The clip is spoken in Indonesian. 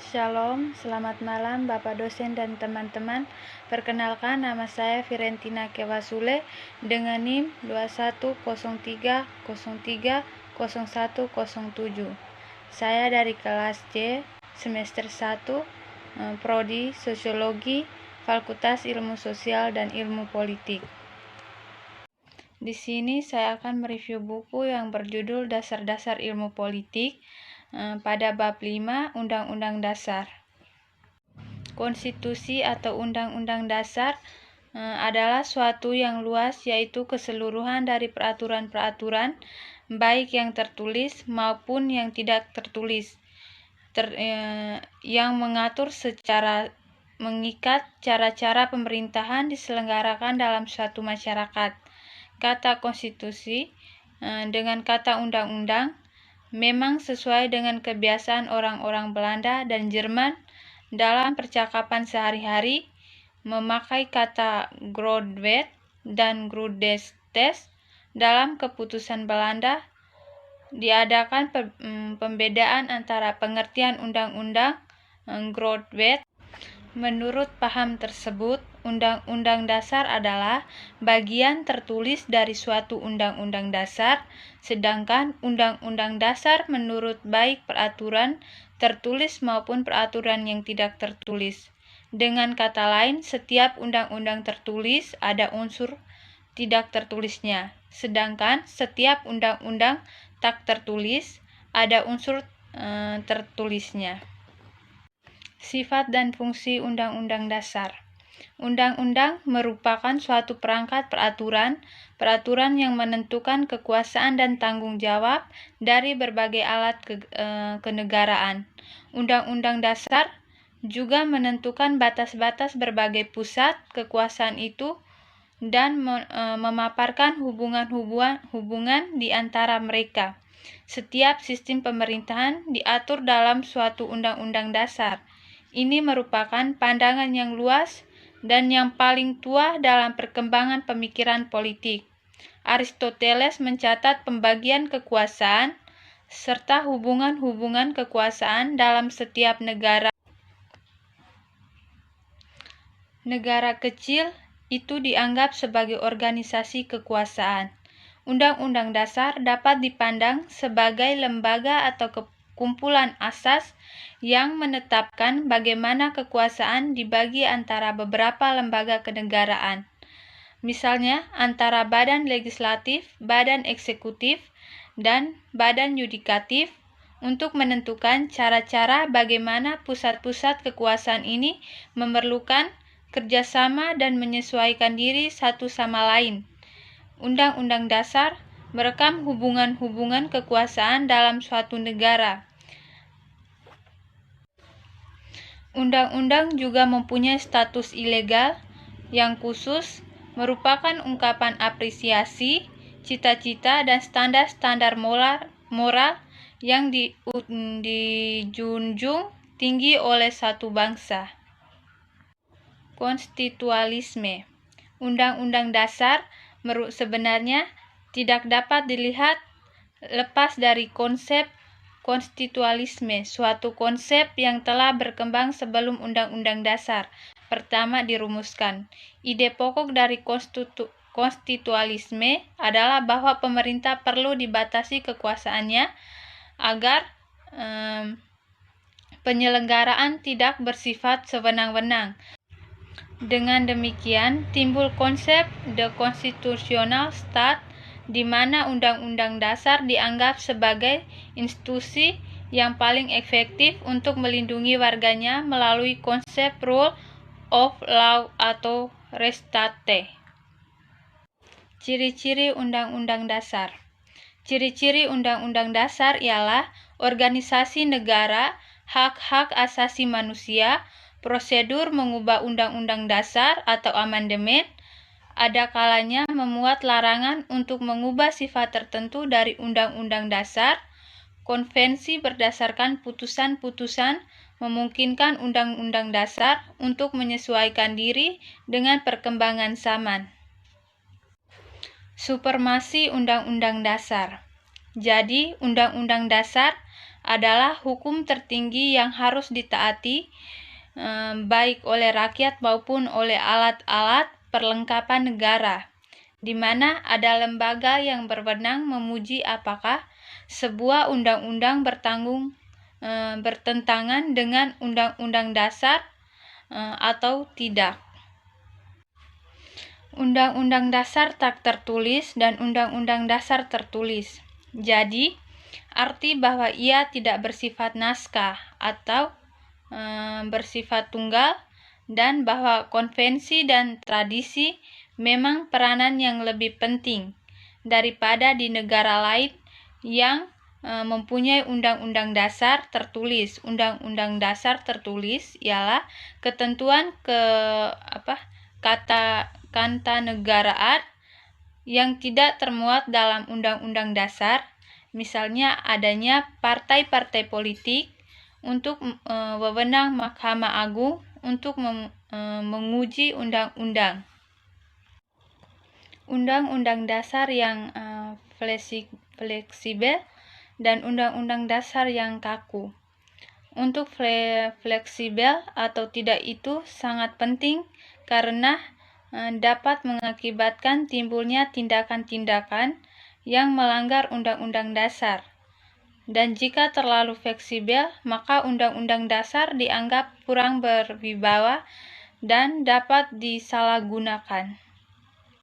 Shalom, selamat malam Bapak dosen dan teman-teman. Perkenalkan, nama saya Firentina Kewasule dengan NIM 2103030107. Saya dari kelas C, semester 1, Prodi Sosiologi, Fakultas Ilmu Sosial dan Ilmu Politik. Di sini saya akan mereview buku yang berjudul Dasar-Dasar Ilmu Politik pada bab 5 Undang-Undang Dasar. Konstitusi atau Undang-Undang Dasar adalah suatu yang luas, yaitu keseluruhan dari peraturan-peraturan baik yang tertulis maupun yang tidak tertulis yang mengatur secara mengikat cara-cara pemerintahan diselenggarakan dalam suatu masyarakat. Kata konstitusi dengan kata undang-undang memang sesuai dengan kebiasaan orang-orang Belanda dan Jerman dalam percakapan sehari-hari memakai kata grondwet dan grondwetstes. Dalam keputusan Belanda diadakan pembedaan antara pengertian undang-undang grondwet. Menurut paham tersebut, Undang-Undang Dasar adalah bagian tertulis dari suatu Undang-Undang Dasar, sedangkan Undang-Undang Dasar menurut baik peraturan tertulis maupun peraturan yang tidak tertulis. Dengan kata lain, setiap undang-undang tertulis ada unsur tidak tertulisnya, sedangkan setiap undang-undang tak tertulis ada unsur tertulisnya. Sifat dan fungsi Undang-Undang Dasar. Undang-undang merupakan suatu perangkat peraturan yang menentukan kekuasaan dan tanggung jawab dari berbagai alat kenegaraan. Undang-Undang Dasar juga menentukan batas-batas berbagai pusat kekuasaan itu dan memaparkan hubungan di antara mereka. Setiap sistem pemerintahan diatur dalam suatu undang-undang dasar. Ini merupakan pandangan yang luas dan yang paling tua dalam perkembangan pemikiran politik. Aristoteles mencatat pembagian kekuasaan serta hubungan-hubungan kekuasaan dalam setiap negara. Negara kecil itu dianggap sebagai organisasi kekuasaan. Undang-Undang Dasar dapat dipandang sebagai lembaga atau kumpulan asas yang menetapkan bagaimana kekuasaan dibagi antara beberapa lembaga kenegaraan. Misalnya antara badan legislatif, badan eksekutif, dan badan yudikatif untuk menentukan cara-cara bagaimana pusat-pusat kekuasaan ini memerlukan kerjasama dan menyesuaikan diri satu sama lain. Undang-Undang Dasar merekam hubungan-hubungan kekuasaan dalam suatu negara. Undang-undang juga mempunyai status ilegal yang khusus, merupakan ungkapan apresiasi, cita-cita, dan standar-standar moral yang dijunjung tinggi oleh satu bangsa. Konstitualisme. Undang-undang dasar sebenarnya tidak dapat dilihat lepas dari konsep konstitualisme, suatu konsep yang telah berkembang sebelum Undang-Undang Dasar pertama dirumuskan. Ide pokok dari konstitualisme adalah bahwa pemerintah perlu dibatasi kekuasaannya agar penyelenggaraan tidak bersifat sewenang-wenang. Dengan demikian, timbul konsep the constitutional state, di mana Undang-Undang Dasar dianggap sebagai institusi yang paling efektif untuk melindungi warganya melalui konsep rule of law atau res state. Ciri-ciri Undang-Undang Dasar. Ciri-ciri Undang-Undang Dasar ialah organisasi negara, hak-hak asasi manusia, prosedur mengubah Undang-Undang Dasar atau amandemen, ada kalanya memuat larangan untuk mengubah sifat tertentu dari Undang-Undang Dasar. Konvensi berdasarkan putusan-putusan memungkinkan Undang-Undang Dasar untuk menyesuaikan diri dengan perkembangan zaman. Supremasi Undang-Undang Dasar. Jadi, Undang-Undang Dasar adalah hukum tertinggi yang harus ditaati baik oleh rakyat maupun oleh alat-alat perlengkapan negara, di mana ada lembaga yang berwenang memuji apakah sebuah undang-undang bertentangan dengan Undang-Undang Dasar atau tidak. Undang-Undang Dasar tak tertulis dan Undang-Undang Dasar tertulis. Jadi, arti bahwa ia tidak bersifat naskah atau bersifat tunggal, dan bahwa konvensi dan tradisi memang peranan yang lebih penting daripada di negara lain yang mempunyai undang-undang dasar tertulis. Undang-undang dasar tertulis ialah ketentuan kenegaraan yang tidak termuat dalam undang-undang dasar, misalnya adanya partai-partai politik untuk wewenang Mahkamah Agung untuk menguji undang-undang. Undang-undang dasar yang fleksibel dan undang-undang dasar yang kaku. Untuk fleksibel atau tidak itu sangat penting karena dapat mengakibatkan timbulnya tindakan-tindakan yang melanggar undang-undang dasar. Dan jika terlalu fleksibel, maka undang-undang dasar dianggap kurang berwibawa dan dapat disalahgunakan.